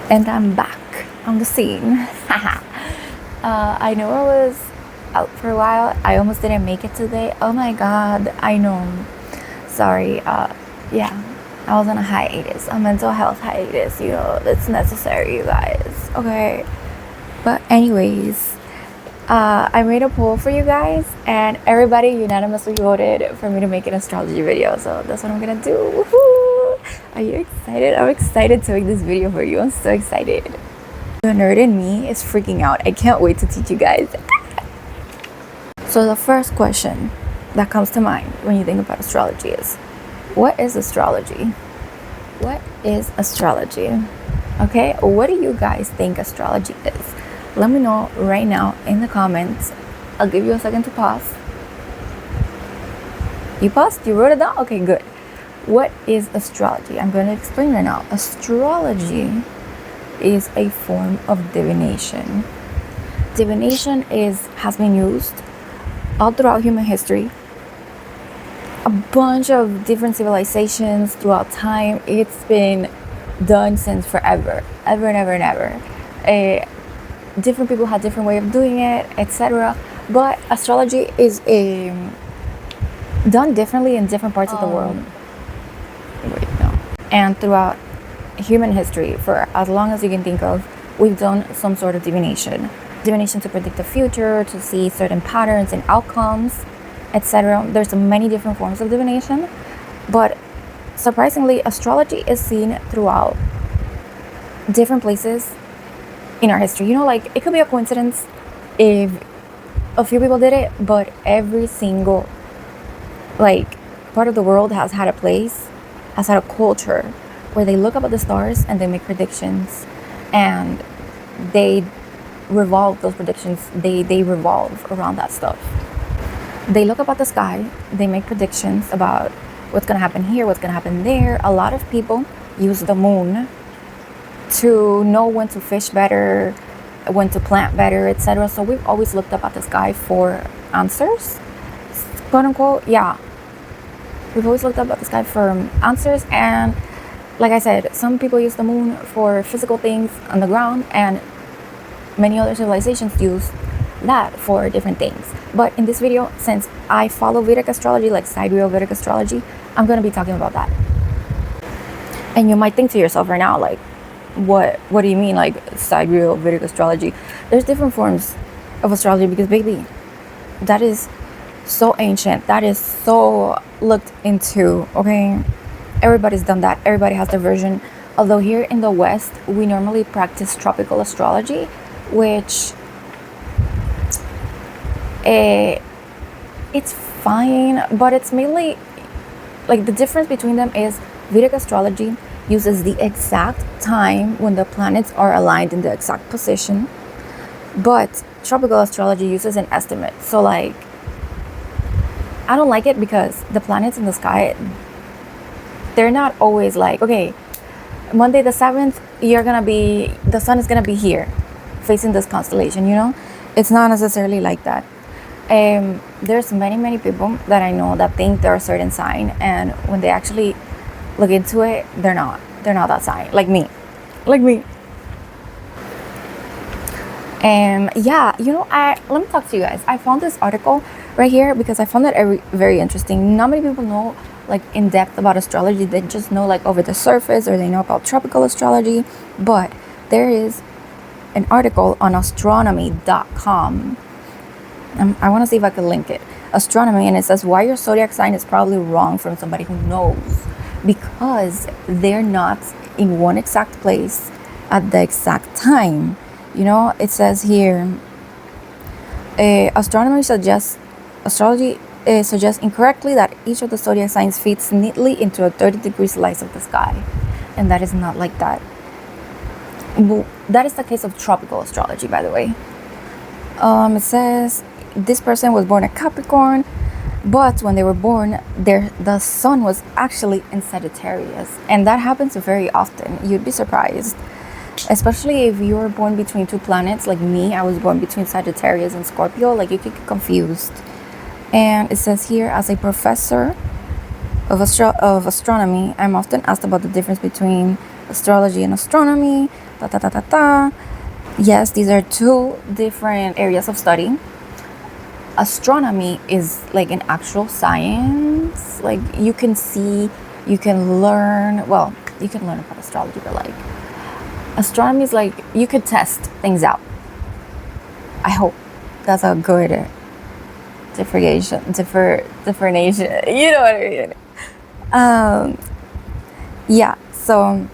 And I'm back on the scene. I know I was out for a while. I almost didn't make it today. Oh my god, I know. Sorry. Yeah, I was on a hiatus, a mental health hiatus. You know, it's necessary, you guys. Okay. But anyways, I made a poll for you guys, and everybody unanimously voted for me to make an astrology video. So that's what I'm gonna do. Woohoo! Are you excited? I'm excited to make this video for you. I'm so excited. The nerd in me is freaking out. I can't wait to teach you guys. So the first question that comes to mind when you think about astrology is, what is astrology? What is astrology? Okay, what do you guys think astrology is? Let me know right now in the comments. I'll give you a second to pause. You paused? You wrote it down? Okay, good. What is astrology? I'm going to explain right now. Astrology is a form of divination. Divination has been used all throughout human history. A bunch of different civilizations throughout time. It's been done since forever, ever and ever and ever. Different people had different way of doing it, etc. But astrology is done differently in different parts of the world. Wait, no. And throughout human history, for as long as you can think of, we've done some sort of divination. Divination to predict the future, to see certain patterns and outcomes, etc. There's many different forms of divination, but surprisingly, astrology is seen throughout different places in our history. You know, like, it could be a coincidence if a few people did it, but every single part of the world has had a place, has had a culture where they look up at the stars and they make predictions, and they revolve those predictions. They revolve around that stuff. They look up at the sky, they make predictions about what's gonna happen here, what's gonna happen there. A lot of people use the moon to know when to fish better, when to plant better, etc. So we've always looked up at the sky for answers, quote unquote. Yeah, we've always looked up at the sky for answers. And like I said, some people use the moon for physical things on the ground, and many other civilizations use that for different things. But in this video, since I follow Vedic astrology, like sidereal Vedic astrology, I'm going to be talking about that. And you might think to yourself right now, like, what do you mean, like, sidereal Vedic astrology? There's different forms of astrology, because baby, that is so ancient, that is so looked into. Okay, everybody's done that, everybody has their version. Although here in the West, we normally practice tropical astrology, which it's fine, but it's mainly, like, the difference between them is Vedic astrology uses the exact time when the planets are aligned in the exact position, but tropical astrology uses an estimate. So, like, I don't like it because the planets in the sky, they're not always like, okay, Monday the 7th, the sun is gonna be here facing this constellation, you know? It's not necessarily like that. There's many people that I know that think they're a certain sign, and when they actually look into it, they're not that sign. Like me. Yeah, you know, let me talk to you guys. I found this article right here because I found it very interesting. Not many people know, like, in depth about astrology. They just know, like, over the surface, or they know about tropical astrology. But there is an article on astronomy.com. I want to see if I can link it. Astronomy, and it says why your zodiac sign is probably wrong from somebody who knows, because they're not in one exact place at the exact time. You know, it says here, astrology suggests incorrectly that each of the zodiac signs fits neatly into a 30-degree slice of the sky, and that is not like that. Well, that is the case of tropical astrology, by the way. It says this person was born a Capricorn, but when they were born, the sun was actually in Sagittarius, and that happens very often. You'd be surprised, especially if you were born between two planets. Like me, I was born between Sagittarius and Scorpio. Like, you could get confused. And it says here, as a professor of astronomy, I'm often asked about the difference between astrology and astronomy. Da, da, da, da, da. Yes, these are two different areas of study. Astronomy is like an actual science. Like you can see, you can learn. Well, you can learn about astrology, but like astronomy is like you could test things out. I hope that's a good differentiation. You know what I mean? Yeah. So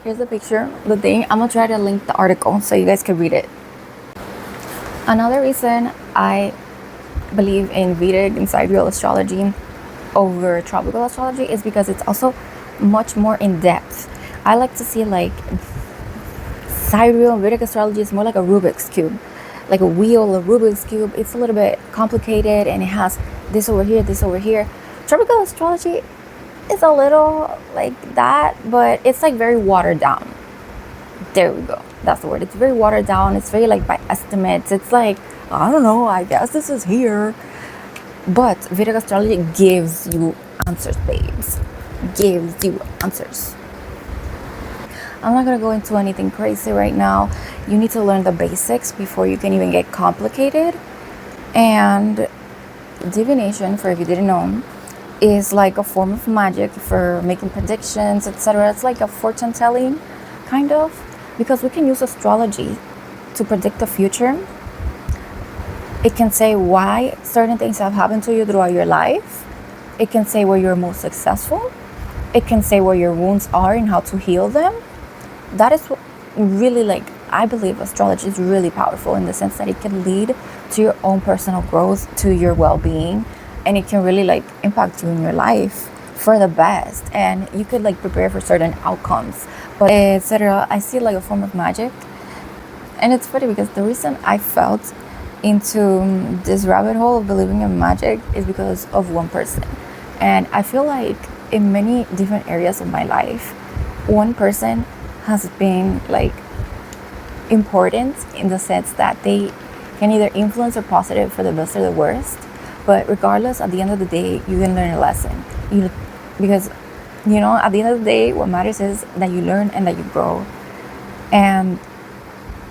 here's the picture, the thing. I'm gonna try to link the article so you guys can read it. Another reason I believe in Vedic and sidereal astrology over tropical astrology is because it's also much more in depth. I like to see like sidereal Vedic astrology is more like a Rubik's cube, like a wheel, a Rubik's cube. It's a little bit complicated and it has this over here, this over here. Tropical astrology is a little like that, but it's like very watered down. There we go. That's the word. It's very watered down. It's very like by estimates. It's like, I don't know, I guess this is here. But Vedic astrology gives you answers, babes. Gives you answers. I'm not going to go into anything crazy right now. You need to learn the basics before you can even get complicated. And divination, for if you didn't know, is like a form of magic for making predictions, etc. It's like a fortune telling, kind of, because we can use astrology to predict the future. It can say why certain things have happened to you throughout your life. It can say where you're most successful. It can say where your wounds are and how to heal them. That is what really, like, I believe astrology is really powerful in the sense that it can lead to your own personal growth, to your well-being, and it can really like impact you in your life for the best, and you could like prepare for certain outcomes, but etc. I see it like a form of magic. And it's funny because the reason I felt into this rabbit hole of believing in magic is because of one person. And I feel like in many different areas of my life, one person has been like important in the sense that they can either influence or positive for the best or the worst. But regardless, at the end of the day, you can learn a lesson. Because at the end of the day, what matters is that you learn and that you grow. And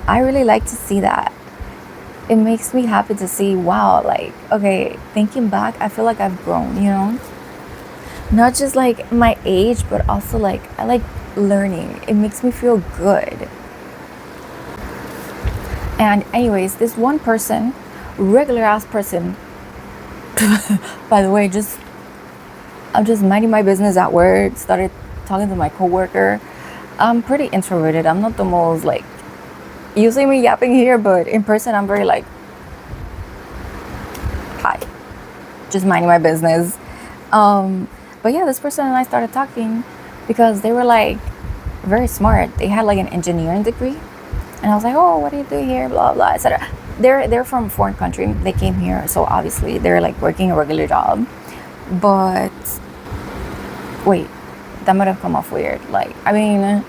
I really like to see that. It makes me happy to see, wow, like, okay, thinking back, I feel like I've grown, Not just like my age, but also like, I like learning. It makes me feel good. And anyways, this one person, regular ass person, by the way, I'm just minding my business at work, started talking to my coworker. I'm pretty introverted. I'm not the most like, you see me yapping here, but in person I'm very like, hi, just minding my business. But yeah, this person and I started talking because they were like very smart. They had like an engineering degree, and I was like, oh, what do you do here, blah blah, etc. They're from a foreign country. They came here, so obviously they're like working a regular job. But wait, that might have come off weird. Like, I mean,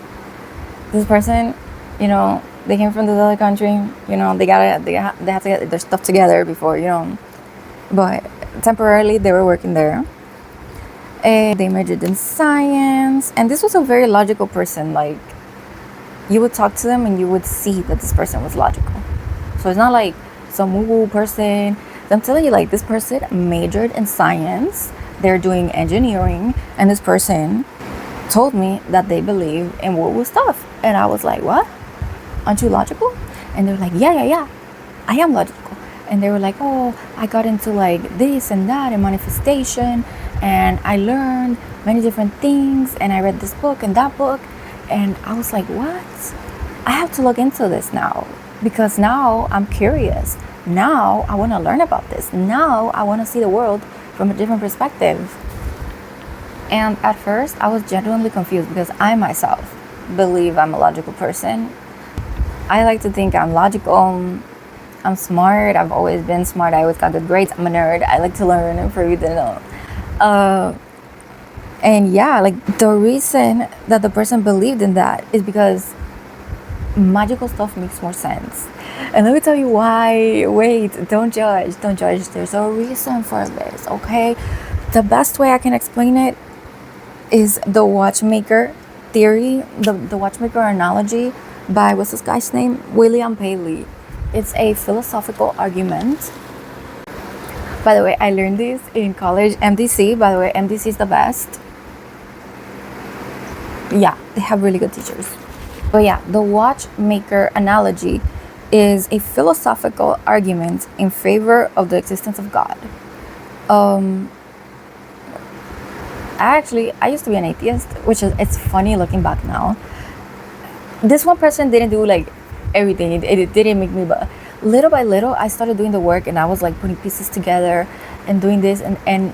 this person, they came from this other country. They have to get their stuff together before, But temporarily they were working there. And they majored in science, and this was a very logical person. Like, you would talk to them and you would see that this person was logical. So it's not like some woo-woo person. I'm telling you, like, this person majored in science. They're doing engineering, and this person told me that they believe in woo-woo stuff. And I was like, what? Aren't you logical? And they were like, yeah, I am logical. And they were like, oh, I got into like this and that and manifestation, and I learned many different things, and I read this book and that book. And I was like, what? I have to look into this now, because now I'm curious. Now I want to learn about this. Now I want to see the world from a different perspective. And at first I was genuinely confused because I myself believe I'm a logical person. I like to think I'm logical. I'm smart. I've always been smart. I always got good grades. I'm a nerd. I like to learn, for you to know. And yeah, like, the reason that the person believed in that is because magical stuff makes more sense. And let me tell you why. Wait, don't judge. There's a reason for this, okay? The best way I can explain it is the watchmaker theory, the watchmaker analogy. by, what's this guy's name? William Paley. It's a philosophical argument. By the way, I learned this in college, MDC. By the way, MDC is the best. Yeah, they have really good teachers. But yeah, the watchmaker analogy is a philosophical argument in favor of the existence of God. I used to be an atheist, which is, it's funny looking back now. This one person didn't do like everything. It didn't make me, but little by little, I started doing the work, and I was like putting pieces together and doing this, and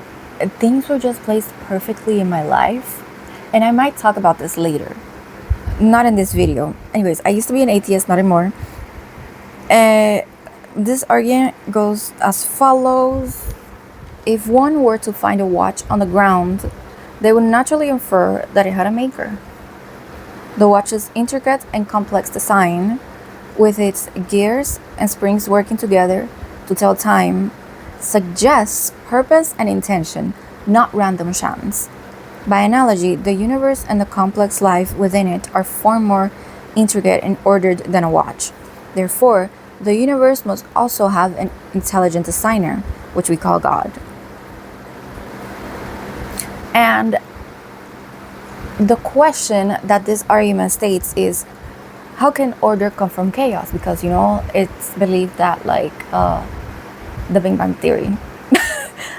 things were just placed perfectly in my life. And I might talk about this later, not in this video. Anyways, I used to be an atheist, not anymore. This argument goes as follows. If one were to find a watch on the ground, they would naturally infer that it had a maker. The watch's intricate and complex design, with its gears and springs working together to tell time, suggests purpose and intention, not random chance. By analogy, the universe and the complex life within it are far more intricate and ordered than a watch. Therefore, the universe must also have an intelligent designer, which we call God. And the question that this argument states is, how can order come from chaos? Because, it's believed that, like, the Big Bang Theory.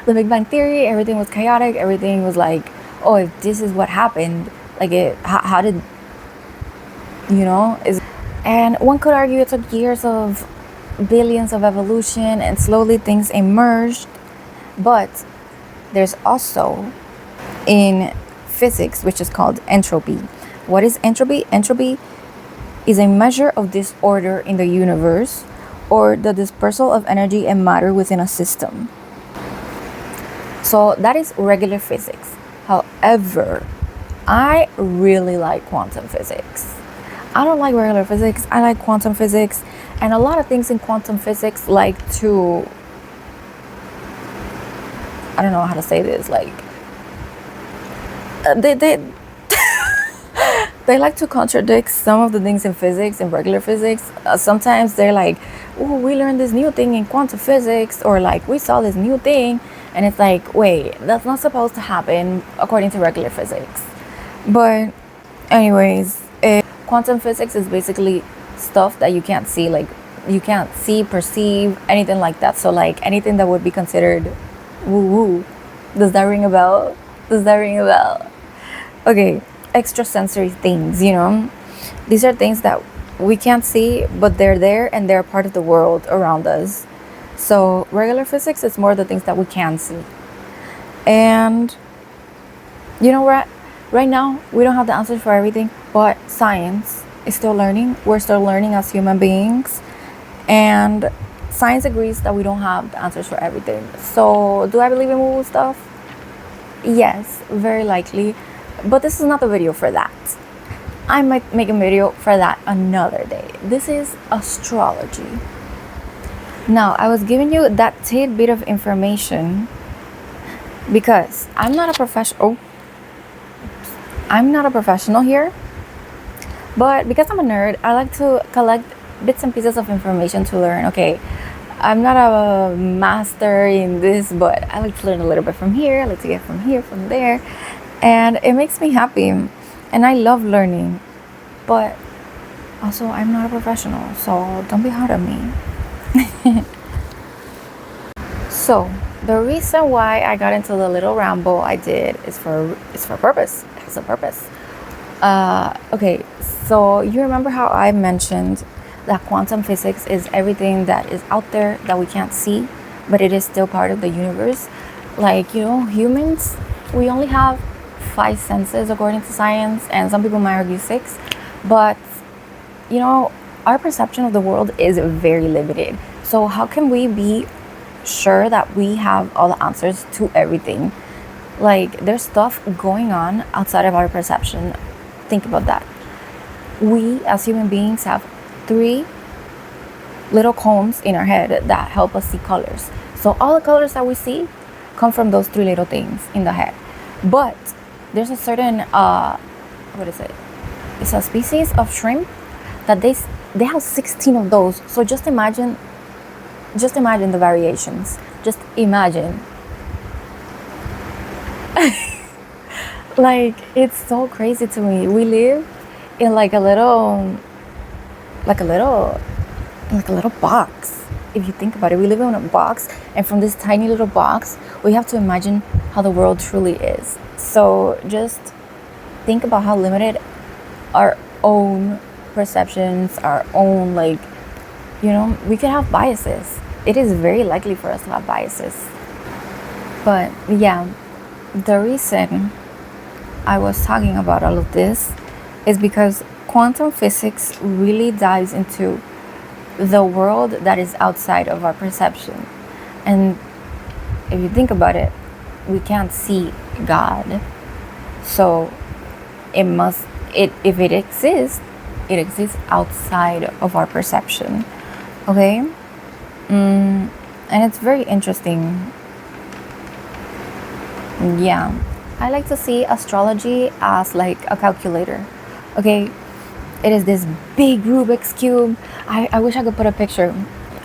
The Big Bang Theory, everything was chaotic. Everything was like, oh, if this is what happened, like, how did, and one could argue it took years of billions of evolution, and slowly things emerged. But there's also in physics, which is called entropy. What is entropy? Entropy is a measure of disorder in the universe, or the dispersal of energy and matter within a system. So that is regular physics. However, I really like quantum physics. I don't like regular physics. I like quantum physics. And a lot of things in quantum physics like to, I don't know how to say this, like, they they like to contradict some of the things in physics, in regular physics. Sometimes they're like, oh, we learned this new thing in quantum physics, or like, we saw this new thing, and it's like, wait, that's not supposed to happen according to regular physics. But anyways, quantum physics is basically stuff that you can't see, like, you can't see, perceive, anything like that. So like anything that would be considered woo-woo. Does that ring a bell? Does that ring a bell? Okay, extrasensory things, these are things that we can't see, but they're there and they're part of the world around us. So regular physics is more the things that we can see. And right now we don't have the answers for everything, but science is still learning. We're still learning as human beings, and science agrees that we don't have the answers for everything. So do I believe in woo-woo stuff? Yes, very likely. But this is not the video for that. I might make a video for that another day. This is astrology. Now, I was giving you that tidbit of information because I'm not a professional. I'm not a professional here. But because I'm a nerd, I like to collect bits and pieces of information to learn. Okay, I'm not a master in this, but I like to learn a little bit from here. I like to get from here, from there. And it makes me happy. And I love learning. But also, I'm not a professional, so don't be hard on me. So, the reason why I got into the little ramble I did is for a purpose. It has a purpose. Okay, so you remember how I mentioned that quantum physics is everything that is out there that we can't see, but it is still part of the universe. Like, humans, we only have 5 senses according to science, and some people might argue 6, but our perception of the world is very limited. So how can we be sure that we have all the answers to everything? Like, there's stuff going on outside of our perception. Think about that. We as human beings have 3 little cones in our head that help us see colors. So all the colors that we see come from those 3 little things in the head. But there's a certain, what is it? It's a species of shrimp that they have 16 of those. So just imagine the variations. Just imagine. Like, it's so crazy to me. We live in like a little box. If you think about it, we live in a box, and from this tiny little box, we have to imagine how the world truly is. So just think about how limited our own perceptions, our own, like, we could have biases. It is very likely for us to have biases. But yeah, the reason I was talking about all of this is because quantum physics really dives into the world that is outside of our perception. And if you think about it, we can't see God. So if it exists outside of our perception. Okay? And it's very interesting. Yeah. I like to see astrology as like a calculator. Okay? It is this big Rubik's Cube. I wish I could put a picture.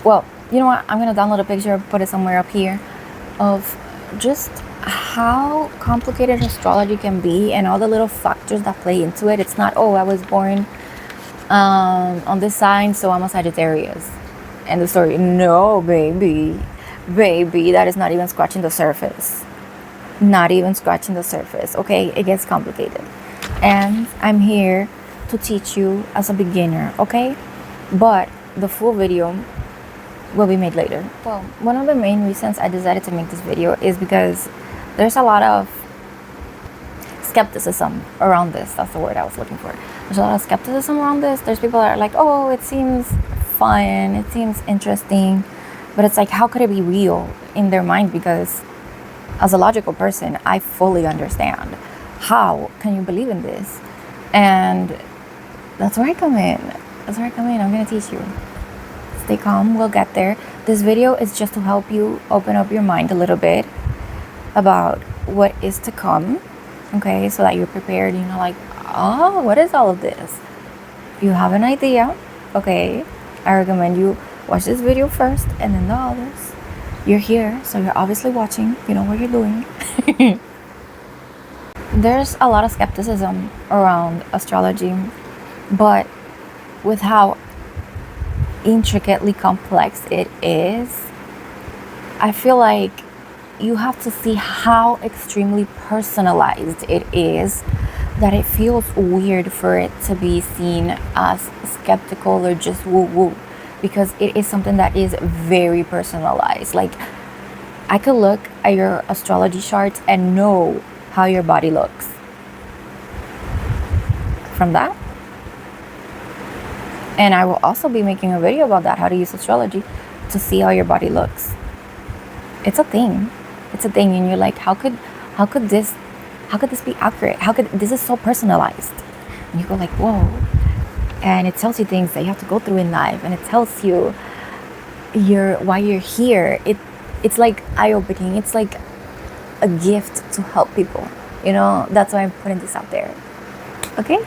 Well, you know what? I'm going to download a picture, put it somewhere up here, of just how complicated astrology can be and all the little factors that play into it. It's not, I was born on this sign, so I'm a Sagittarius. And the story. No, baby. Baby, that is not even scratching the surface. Not even scratching the surface. Okay? It gets complicated. And I'm here to teach you as a beginner, okay? But the full video will be made later. Well, one of the main reasons I decided to make this video is because there's a lot of skepticism around this. That's the word I was looking for. There's a lot of skepticism around this. There's people that are like, it seems fun, it seems interesting, but it's like, how could it be real in their mind? Because as a logical person, I fully understand. How can you believe in this? And that's where I come in. I'm going to teach you. Stay calm. We'll get there. This video is just to help you open up your mind a little bit about what is to come. Okay? So that you're prepared. What is all of this? You have an idea. Okay? I recommend you watch this video first and then the others. You're here, so you're obviously watching. You know what you're doing. There's a lot of skepticism around astrology, but with how intricately complex it is, I feel like you have to see how extremely personalized it is, that it feels weird for it to be seen as skeptical or just woo-woo, because it is something that is very personalized. Like, I could look at your astrology chart and know how your body looks from that. And I will also be making a video about that, how to use astrology to see how your body looks. It's a thing. And you're like, how could this be accurate? This is so personalized? And you go like, whoa. And it tells you things that you have to go through in life, and it tells you why you're here. It's like eye-opening. It's like a gift to help people. That's why I'm putting this out there. Okay?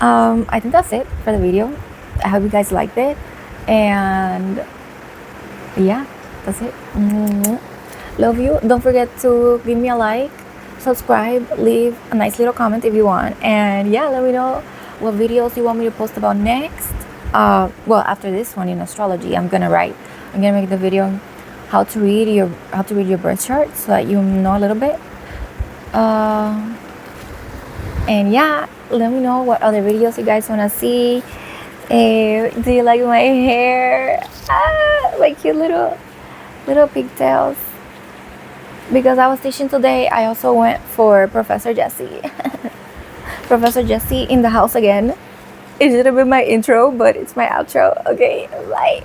I think that's it for the video. I hope you guys liked it. And yeah, that's it. Love you. Don't forget to give me a like, subscribe, leave a nice little comment if you want. And yeah, let me know what videos you want me to post about next. After this one in astrology, I'm gonna make the video how to read your birth chart, so that you know a little bit. And yeah, let me know what other videos you guys want to see. Do you like my hair? My cute little pigtails. Because I was teaching today, I also went for Professor Yessy. Professor Yessy in the house again. It should have been my intro, but it's my outro. Okay, bye.